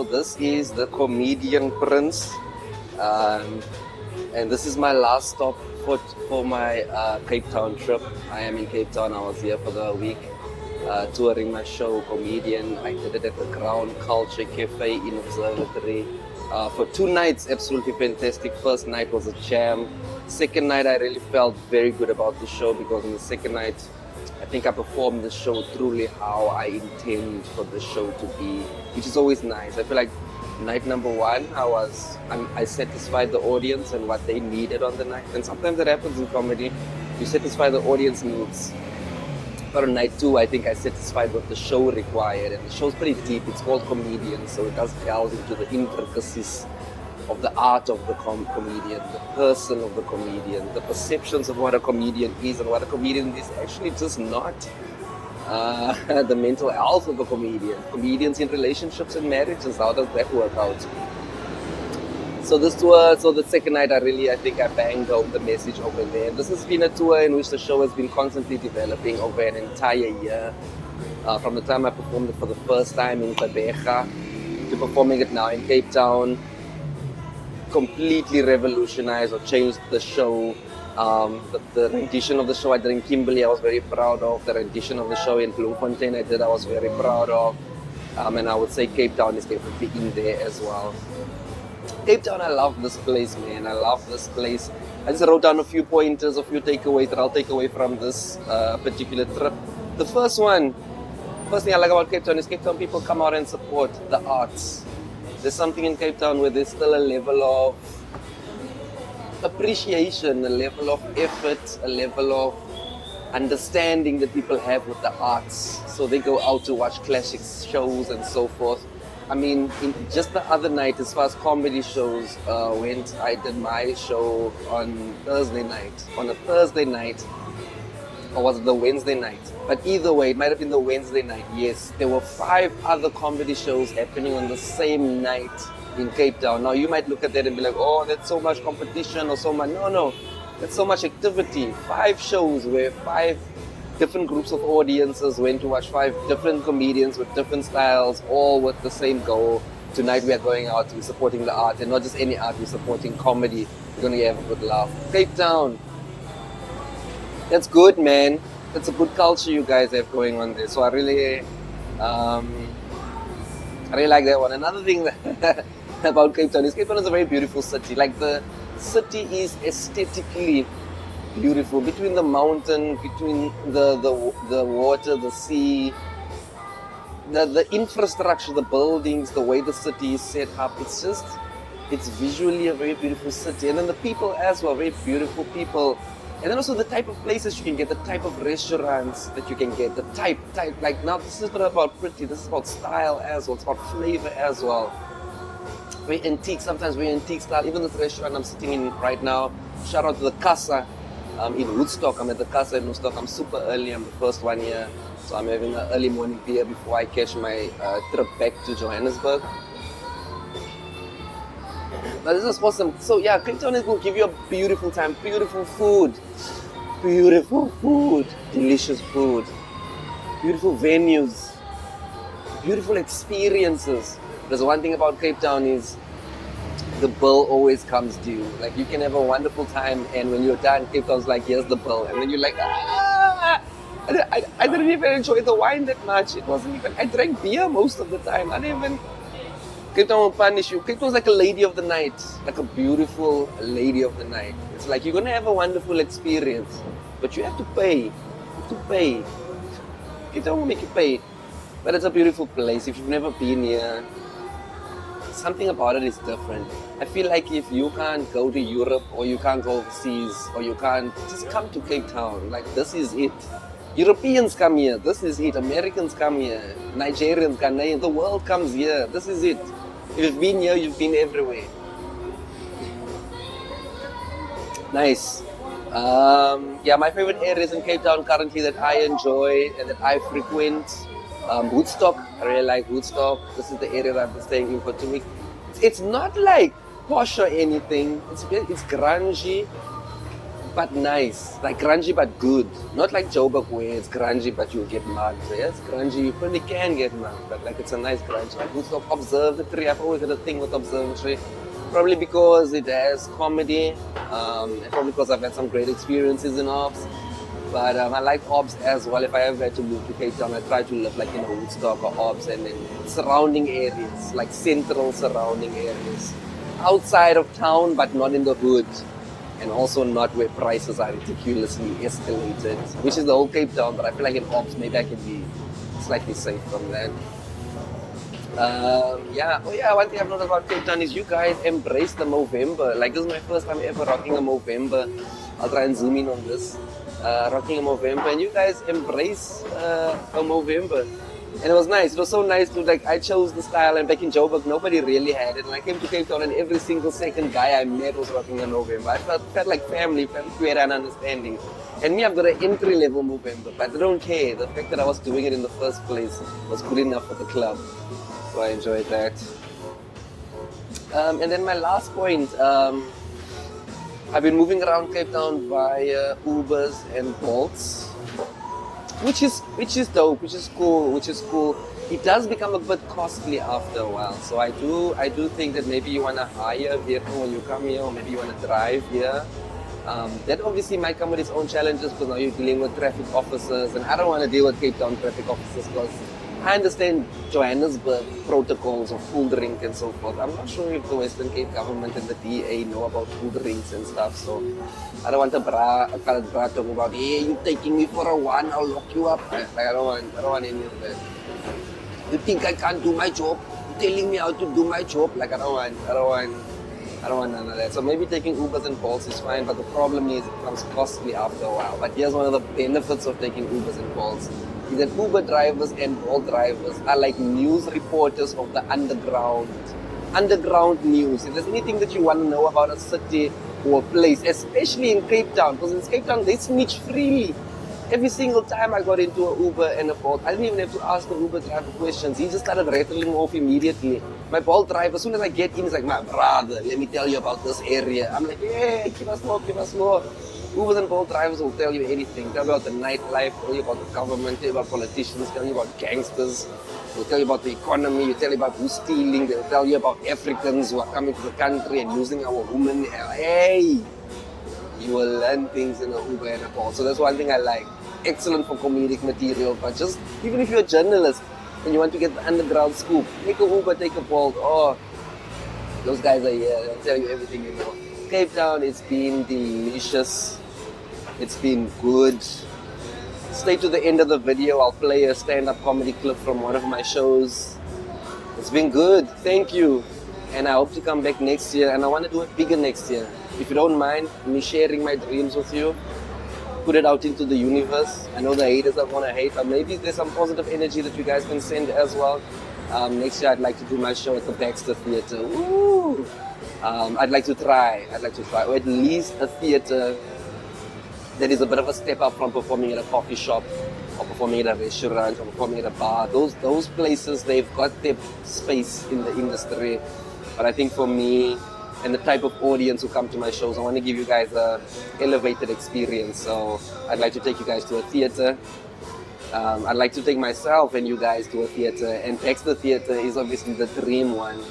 This is the comedian Prince, and this is my last stop for my Cape Town trip. I am in Cape Town. I was here for the week, touring my show, Comedian. I did it at the Crown Culture Cafe in Observatory for 2 nights. Absolutely fantastic. First night was a jam. Second night, I really felt very good about the show because in the second night, I think I performed the show truly how I intend for the show to be, which is always nice. I feel like night number 1, I satisfied the audience and what they needed on the night. And sometimes that happens in comedy. You satisfy the audience needs. But on night 2, I think I satisfied what the show required. And the show's pretty deep. It's called Comedian, so it does delve into the intricacies of the art of the comedian, the person of the comedian, the perceptions of what a comedian is and what a comedian is actually just not. The mental health of a comedian, comedians in relationships and marriages, how does that work out? So this tour, so the second night I think I banged home the message over there. This has been a tour in which the show has been constantly developing over an entire year. From the time I performed it for the first time in GQEBERHA to performing it now in Cape Town. Completely revolutionized or changed the show. The rendition of the show I did in Kimberley, I was very proud of. The rendition of the show in BLOEMFONTEIN I was very proud of. And I would say Cape Town is definitely in there as well. Cape Town, I love this place, man. I love this place. I just wrote down a few pointers, a few takeaways that I'll take away from this particular trip. The first thing I like about Cape Town is Cape Town people come out and support the arts. There's something in Cape Town where there's still a level of appreciation, a level of effort, a level of understanding that people have with the arts. So they go out to watch classic shows and so forth. I mean, just the other night, as far as comedy shows went, I did my show on Thursday night. On a Thursday night, or was it the Wednesday night? But either way, it might have been the Wednesday night, yes. There were 5 other comedy shows happening on the same night in Cape Town. Now, you might look at that and be like, oh, that's so much competition or so much. No, that's so much activity. 5 shows where 5 different groups of audiences went to watch 5 different comedians with different styles, all with the same goal. Tonight we are going out, we're supporting the art, and not just any art, we're supporting comedy. We're going to have a good laugh. Cape Town. That's good, man. That's a good culture you guys have going on there. So I really like that one. Another thing about Cape Town is Cape Town is a very beautiful city. Like the city is aesthetically beautiful. Between the mountain, between the water, the sea, the infrastructure, the buildings, the way the city is set up. It's visually a very beautiful city. And then the people as well, very beautiful people. And then also the type of places you can get, the type of restaurants that you can get, the type, like now this is not about pretty, this is about style as well, it's about flavor as well. Very antique, sometimes very antique style. Even this restaurant I'm sitting in right now, shout out to the Casa in Woodstock. I'm at the Casa in Woodstock. I'm super early, I'm the first one here. So I'm having an early morning beer before I catch my trip back to Johannesburg. But this is awesome. So yeah, Cape Town is going to give you a beautiful time, beautiful food, delicious food, beautiful venues, beautiful experiences. There's one thing about Cape Town is the bill always comes due. Like you can have a wonderful time and when you're done, Cape Town's like, here's the bill. And then you're like, I didn't even enjoy the wine that much. I drank beer most of the time. Cape Town will punish you. Cape Town's like a lady of the night, like a beautiful lady of the night. It's like you're gonna have a wonderful experience, but you have to pay. You have to pay. Cape Town will make you pay, but it's a beautiful place. If you've never been here, something about it is different. I feel like if you can't go to Europe or you can't go overseas or you can't, just come to Cape Town. Like this is it. Europeans come here, this is it. Americans come here, Nigerians, Ghanaians, the world comes here, this is it. If you've been here, you've been everywhere. Nice. Yeah, my favorite areas in Cape Town currently that I enjoy and that I frequent, Woodstock. I really like Woodstock. This is the area that I've been staying in for 2 weeks. It's not like posh or anything, it's grungy, but nice. Like grungy but good. Not like Joburg where it's grungy but you get mugged. Yes, grungy you probably can get mugged, but like it's a nice grungy. Like Woodstock Observatory, I've always had a thing with Observatory. Probably because it has comedy, and probably because I've had some great experiences in Obs. But I like Obs as well. If I ever had to move to Cape Town, I try to live like in a Woodstock or Obs and then surrounding areas, like central surrounding areas. Outside of town, but not in the hood. And also not where prices are ridiculously escalated, which is the whole Cape Town, but I feel like in Obs, maybe I can be slightly safe from that. One thing I've noticed about Cape Town is you guys embrace the Movember. Like, this is my first time ever rocking a Movember. I'll try and zoom in on this. Rocking a Movember, and you guys embrace a Movember. And it was nice. It was so nice to, like, I chose the style, and back in Joburg, nobody really had it. And I came to Cape Town, and every single second guy I met was rocking a Movember. I felt like family, felt queer and understanding. And me, I've got an entry-level Movember, but I don't care. The fact that I was doing it in the first place was good enough for the club. So I enjoyed that. And then my last point, I've been moving around Cape Town via Ubers and Bolts, which is dope, which is cool. It does become a bit costly after a while. So I do think that maybe you want to hire a vehicle when you come here, or maybe you want to drive here. That obviously might come with its own challenges because now you're dealing with traffic officers, and I don't want to deal with Cape Town traffic officers because I understand Johannesburg protocols of full drink and so forth. I'm not sure if the Western Cape government and the DA know about full drinks and stuff, so I don't want to talking about, hey, you taking me for a one, I'll lock you up. Like, I don't want any of that. You think I can't do my job? You're telling me how to do my job? Like, I don't want none of that. So maybe taking Ubers and Bolts is fine, but the problem is it becomes costly after a while. But here's one of the benefits of taking Ubers and Bolts. Is that Uber drivers and Bolt drivers are like news reporters of the underground news. If there's anything that you want to know about a city or a place, especially in Cape Town, because in Cape Town they snitch freely. Every single time I got into an Uber and a Bolt, I didn't even have to ask the Uber driver questions. He just started rattling off immediately. My Bolt driver, as soon as I get in, he's like, my brother, let me tell you about this area. I'm like, yeah, give us more. Ubers and Bolt drivers will tell you anything. Tell you about the nightlife, tell you about the government, tell you about politicians, tell you about gangsters. They'll tell you about the economy, they'll tell you about who's stealing, they'll tell you about Africans who are coming to the country and using our women. Hey! You will learn things in an Uber and a Bolt. So that's one thing I like. Excellent for comedic material, but just, even if you're a journalist and you want to get the underground scoop, take a Uber, take a Bolt. Oh, those guys are here, they'll tell you everything you know. Cape Town, it's been delicious. It's been good. Stay to the end of the video. I'll play a stand-up comedy clip from one of my shows. It's been good. Thank you. And I hope to come back next year. And I want to do it bigger next year. If you don't mind me sharing my dreams with you, put it out into the universe. I know the haters are going to hate, but maybe there's some positive energy that you guys can send as well. Next year, I'd like to do my show at the Baxter Theatre. Woo! I'd like to try, or at least a theatre that is a bit of a step up from performing at a coffee shop, or performing at a restaurant, or performing at a bar. Those places, they've got their space in the industry. But I think for me, and the type of audience who come to my shows, I want to give you guys a elevated experience. So I'd like to take you guys to a theatre. I'd like to take myself and you guys to a theatre. And Baxter Theatre is obviously the dream one.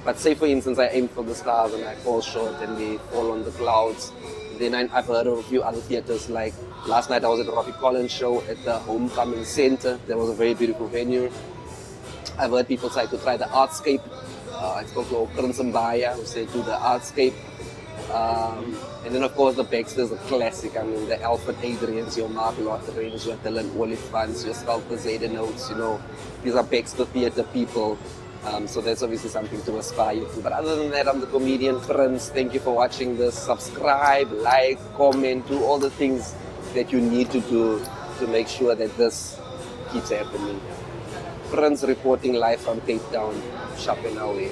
But say for instance, I aim for the stars and I fall short and we fall on the clouds. Then I've heard of a few other theatres, like last night I was at the Robbie Collins show at the Homecoming Centre. That was a very beautiful venue. I've heard people try to try the Artscape. I spoke to Prince Mbaya who said do the Artscape. And then of course the Baxter's a classic. I mean the Alfred Adrians, your Mark Lotterings, your Dylan Olifants, your Sculptor Zayden Notes, you know. These are Baxter Theatre people. So that's obviously something to aspire to. But other than that, I'm the comedian Prince. Thank you for watching this. Subscribe, like, comment, do all the things that you need to do to make sure that this keeps happening. Prince reporting live from Cape Town, shopping away.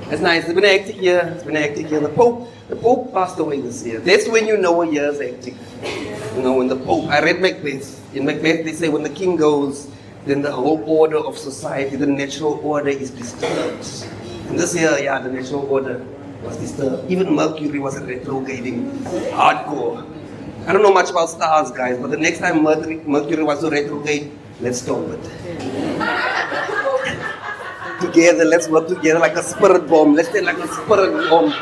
It's nice. It's been a hectic year. The Pope passed away this year. That's when you know a year's hectic. You know, when the Pope, I read Macbeth. In Macbeth they say when the king goes, then the whole order of society, the natural order is disturbed. And this year, yeah, the natural order was disturbed. Even Mercury was retrograding hardcore. I don't know much about stars, guys, but the next time Mercury was to retrograde, let's stop it. Together, let's work together like a spirit bomb. Let's stay like a spirit bomb.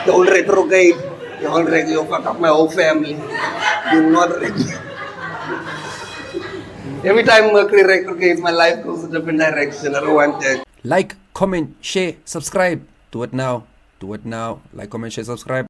Don't retrograde. You'll fuck up my whole family. Do not retrograde. Every time Mercury retrogrades, my life goes a different direction. I don't want that. Like, comment, share, subscribe. Do it now. Do it now. Like, comment, share, subscribe.